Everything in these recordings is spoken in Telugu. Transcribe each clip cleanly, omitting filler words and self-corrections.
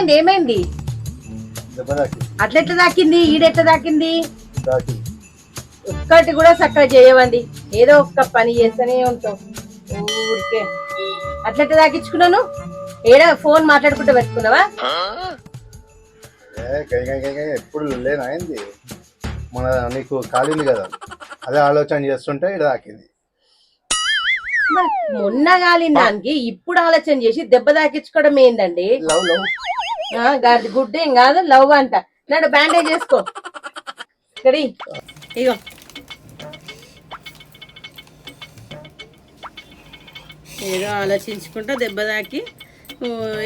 ఏమైంది ఏమైంది? అట్లెట్లా దాకింది? ఈడెట్లా దాకింది? ఒక్కటి కూడా చక్కగా చేయవండి, ఏదో ఒక్క పని చేస్తూనే ఉంటాం ఊరికే. అట్లెట్లా దాకించుకున్నాను? ఏడా ఫోన్ మాట్లాడుకుంటూ పెట్టుకున్నావా? ఎప్పుడు లేనాయింది మన నీకు కాలింది కదా, అదే ఆలోచన చేస్తుంటే ఇక్కడ దాకింది. మొన్న కాలిన దానికి ఇప్పుడు ఆలోచన చేసి దెబ్బ దాకించుకోవడం ఏందండి? లవ్ లవ్ గాది గుడ్ ఏం కాదు, లవ్ అంట. నన్ను బ్యాండేజ్ చేసుకో. ఇక్కడి ఇగో ఏదో ఆలోచించుకుంటా దెబ్బ దాకి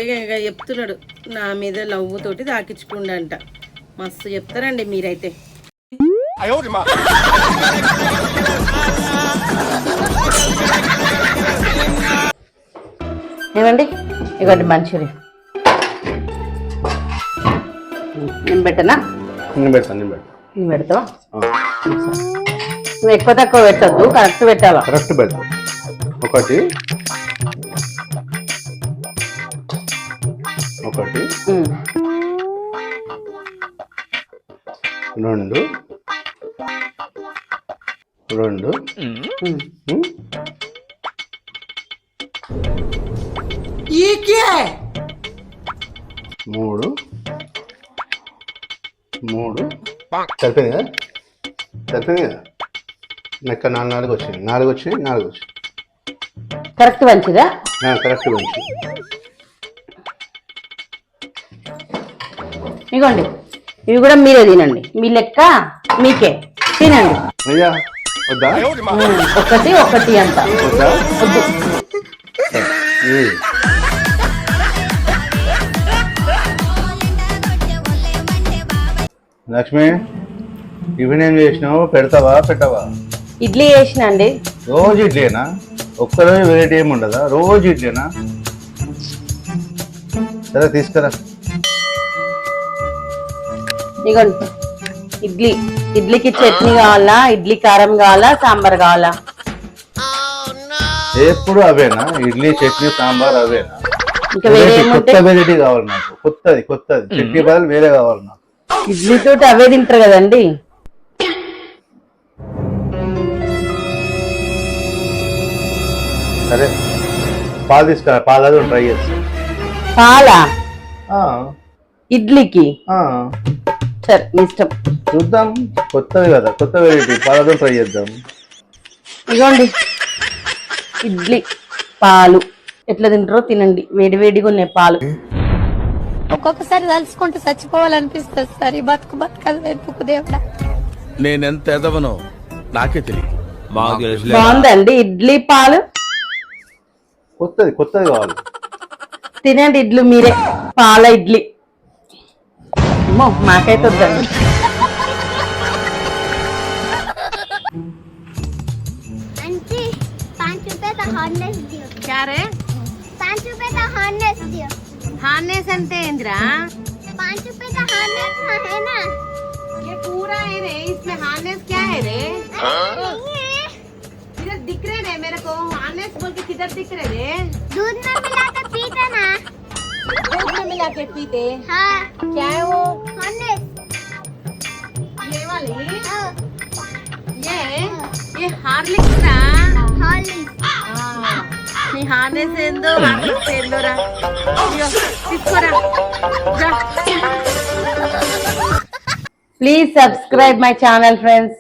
ఇక చెప్తున్నాడు నా మీద లవ్ తోటి దాకించుకుండంట. మస్తు చెప్తారండి మీరైతే. ఏమండి ఇవ్వండి మంచూరియా. నేను పెట్టనా? నేను పెడతాను. నువ్వు పెడతావా? నువ్వు ఎక్కువ తక్కువ పెట్టద్దు, కరెక్ట్ పెట్టాలా? కరెక్ట్ పెడతా. ఒకటి రెండు మూడు సరిపోయింది కదా? నెక్క నాలుగు వచ్చినాయి. కరెక్ట్ మంచిదా? కరెక్ట్ మంచి. ఇగోండి ఇవి కూడా మీరే తినండి, మీ లెక్క మీకే తినండి. అయ్యా వద్దా? ఒకటి అంత వద్దా? వద్దు. లక్ష్మి, టిఫిన్ ఏం చేసినావు? పెడతావా పెట్టవా? ఇడ్లీ చేసిన అండి. రోజు ఇడ్లీనా? ఒక్కరోజు వెరైటీ ఏమి ఉండదా? రోజు ఇడ్లీనా? సరే తీసుకురా. ఇగోండి ఇడ్లీకి చట్నీ కావాలా, ఇడ్లీ కారం కావాలా, సాంబార్ కావాలా? ఎప్పుడు అవేనా? ఇడ్లీ చట్నీ సాంబార్ అవేనా? ఇంకా వేరే కొత్త వెరైటీ కావాలి నాకు. కొత్తది చట్నీ బదులు వేరే కావాలి నాకు. ఇడ్లీ తోటి అవే తింటారు కదండి. సరే పాలు తీసుకురా. పాలు అది ట్రై చేస్తా. పాలా? ఇడ్లీకి? సరే మీ ఇష్టం. చూద్దాం, కొత్తది కదా, కొత్త వెరైటీ. పాలతో ట్రై చేద్దాం. ఇగోండి ఇడ్లీ పాలు ఎట్లా తింటారో తినండి, వేడి వేడిగా ఉన్నాయి పాలు. ఒక్కొక్కసారి తలుచుకుంటూ చచ్చిపోవాలనిపిస్తుంది సార్. ఈ బతుకదు వెతుకు దేవుడా. నేనెంత ఎదవనో నాకే తెలియదు. బాగుందండి ఇడ్లీ పాలు. కొత్తది కావాలి. తినండి ఇడ్లీ మీరే. పాల ఇడ్లీ అమ్మో మాకైతే వద్దండి. हार्नेस अंते इंद्रा 5 रुपए का हार्नेस है ना, ये पूरा है रे। इसमें हार्नेस क्या है रे? इधर दिख रहे रे मेरे को, हार्नेस बोल के किधर दिख रहे रे? दूध में मिला के पीते ना। दूध में मिला के पीते? हाँ। क्या है वो? हार्नेस। ये वाली? ये हार्लिक्स ना? हार्लिक्स। నీ హార్నెస్ ఏందో హార్లిక్స్ ఏందోరా. తీసుకోరా. Please subscribe my channel friends.